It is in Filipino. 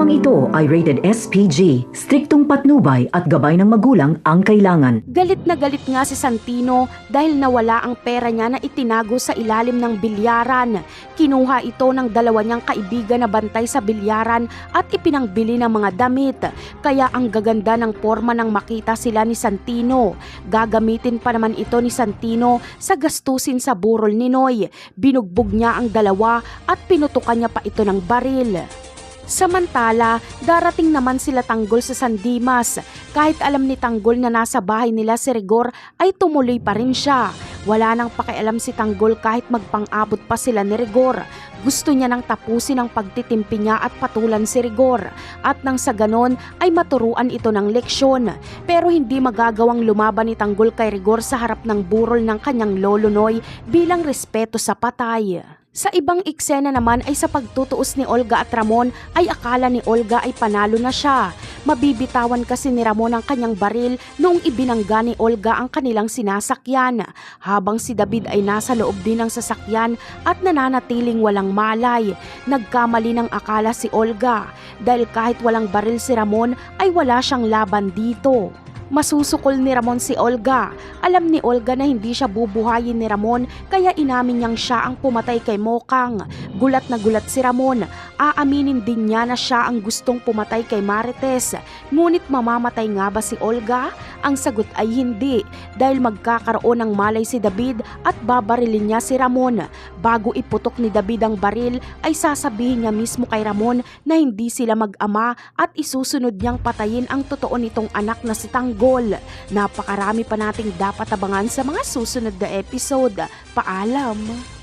Programang ito ay rated SPG, striktong patnubay at gabay ng magulang ang kailangan. Galit na galit nga si Santino dahil nawala ang pera niya na itinago sa ilalim ng bilyaran. Kinuha ito ng dalawa niyang kaibigan na bantay sa bilyaran at ipinangbili ng mga damit. Kaya ang gaganda ng forma nang makita sila ni Santino. Gagamitin pa naman ito ni Santino sa gastusin sa burol ni Noy. Binugbog niya ang dalawa at pinutukan niya pa ito ng baril. Samantala, darating naman sila Tanggol sa San Dimas. Kahit alam ni Tanggol na nasa bahay nila si Rigor ay tumuloy pa rin siya. Wala nang pakialam si Tanggol kahit magpang-abot pa sila ni Rigor. Gusto niya nang tapusin ang pagtitimpi niya at patulan si Rigor. At nang sa ganon ay maturuan ito ng leksyon. Pero hindi magagawang lumaban ni Tanggol kay Rigor sa harap ng burol ng kanyang lolo Noy bilang respeto sa patay. Sa ibang eksena naman ay sa pagtutuos ni Olga at Ramon ay akala ni Olga ay panalo na siya. Mabibitawan kasi ni Ramon ang kanyang baril noong ibinangga ni Olga ang kanilang sinasakyan. Habang si David ay nasa loob din ng sasakyan at nananatiling walang malay. Nagkamali ng akala si Olga dahil kahit walang baril si Ramon ay wala siyang laban dito. Masusukol ni Ramon si Olga. Alam ni Olga na hindi siya bubuhayin ni Ramon kaya inamin niyang siya ang pumatay kay Mokang. Gulat na gulat si Ramon. Aaminin din niya na siya ang gustong pumatay kay Marites. Ngunit mamamatay nga ba si Olga? Ang sagot ay hindi dahil magkakaroon ng malay si David at babarilin niya si Ramon. Bago iputok ni David ang baril ay sasabihin niya mismo kay Ramon na hindi sila mag-ama at isusunod niyang patayin ang totoo nitong anak na si Tanggol. Napakarami pa nating dapat abangan sa mga susunod na episode. Paalam!